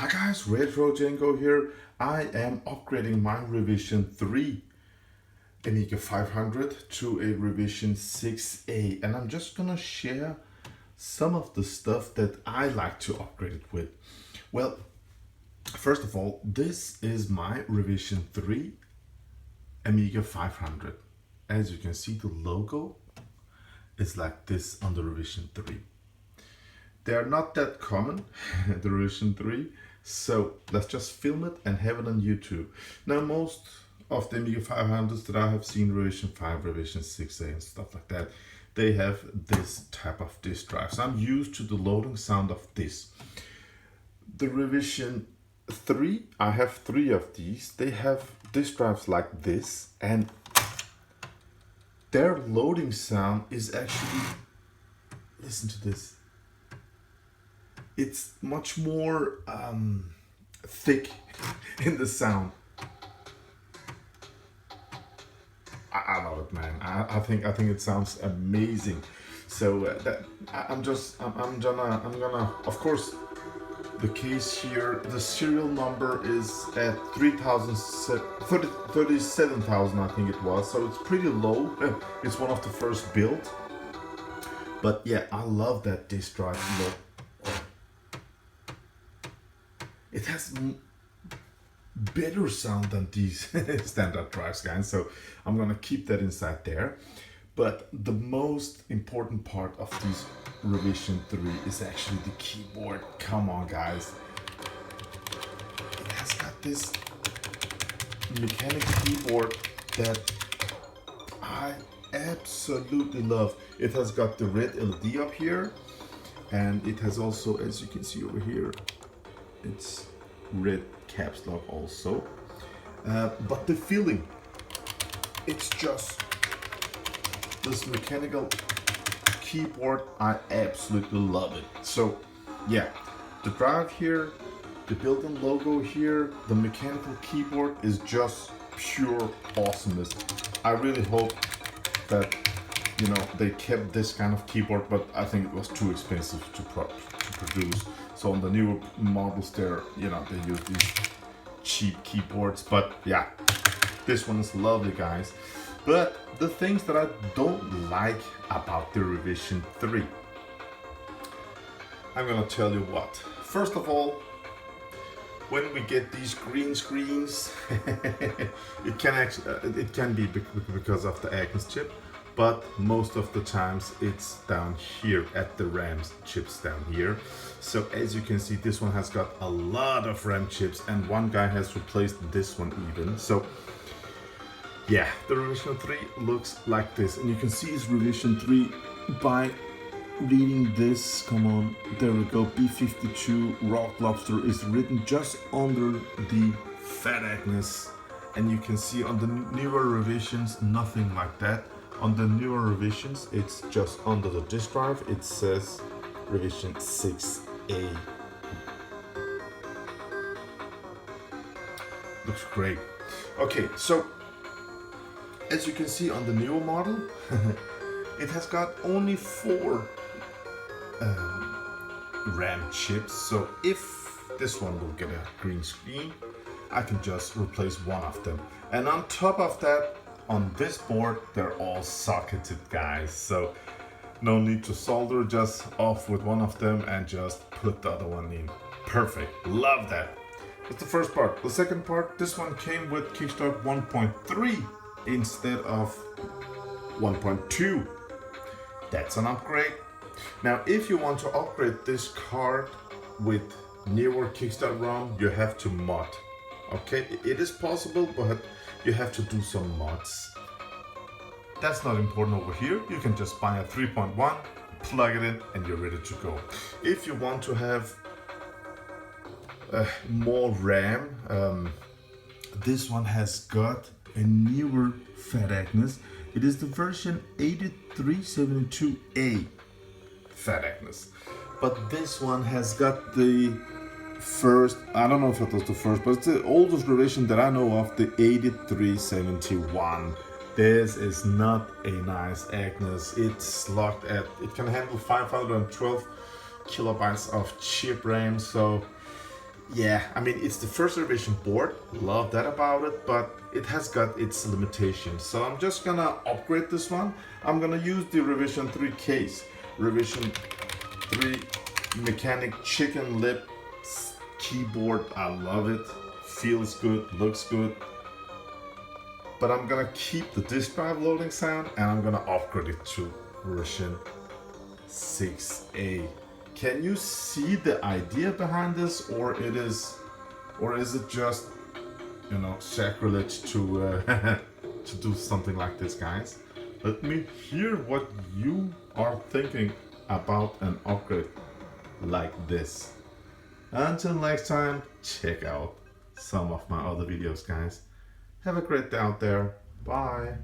Hi guys, RETROCENGO here. I am upgrading my revision 3 Amiga 500 to a revision 6A, and I'm just gonna share some of the stuff that I like to upgrade it with. Well, first of all, this is my revision 3 Amiga 500. As you can see, the logo is like this on the revision 3. They are not that common, the revision 3, so let's just film it and have it on YouTube. Now, most of the Amiga 500s that I have seen, revision 5, revision 6A and stuff like that, they have this type of disk drive. So I'm used to the loading sound of this. The revision 3, I have 3 of these. They have disk drives like this, and their loading sound is actually, listen to this. It's much more thick in the sound. I love it, man. I think it sounds amazing. So I'm gonna, of course, the case here, the serial number is at 37,000, I think it was. So it's pretty low. It's one of the first built. But yeah, I love that disk drive look. It has better sound than these standard drives, guys. So I'm gonna keep that inside there. But the most important part of this revision 3 is actually the keyboard. Come on, guys. It has got this mechanical keyboard that I absolutely love. It has got the red LED up here, and it has also, as you can see over here, it's red caps lock also, but the feeling, it's just this mechanical keyboard. I absolutely love it. So yeah, the drive here, the built-in logo here, the mechanical keyboard is just pure awesomeness. I really hope that, you know, they kept this kind of keyboard, but I think it was too expensive to produce. So on the newer models there, you know, they use these cheap keyboards, but yeah, this one is lovely, guys. But the things that I don't like about the revision 3, I'm gonna tell you what. First of all, when we get these green screens, it can be because of the Agnes chip, but most of the times it's down here at the RAM chips down here. So as you can see, this one has got a lot of RAM chips, and one guy has replaced this one even. So yeah, the revision 3 looks like this, and you can see it's revision 3 by reading this. Come on, there we go. B52 Rock Lobster is written just under the Fat Agnes, and you can see on the newer revisions nothing like that. On the newer revisions, it's just under the disk drive. It says revision 6A. Looks great. Okay, so as you can see on the newer model, it has got only 4 RAM chips. So if this one will get a green screen, I can just replace one of them. And on top of that, on this board, they're all socketed, guys. So no need to solder, just off with one of them and just put the other one in. Perfect, love that. That's the first part. The second part, this one came with Kickstart 1.3 instead of 1.2. That's an upgrade. Now, if you want to upgrade this card with newer Kickstart ROM, you have to mod. Okay, it is possible, but you have to do some mods. That's not important over here. You can just buy a 3.1, plug it in, and you're ready to go. If you want to have more RAM, this one has got a newer Fat Agnes. It is the version 8372A Fat Agnes. But this one has got the first, I don't know if it was the first, but it's the oldest revision that I know of, the 8371. This is not a nice Agnes. It's locked at, it can handle 512 kilobytes of chip RAM, so Yeah, I mean, it's the first revision board, love that about it, but it has got its limitations. So I'm just gonna upgrade this one. I'm gonna use the revision 3 case. Revision 3 mechanic chicken lips keyboard. I love it, feels good, looks good. But I'm gonna keep the disk drive loading sound and I'm gonna upgrade it to version 6A. Can you see the idea behind this, or is it just, you know, sacrilege to to do something like this, guys? Let me hear what you are thinking about an upgrade like this. Until next time, check out some of my other videos, guys. Have a great day out there. Bye.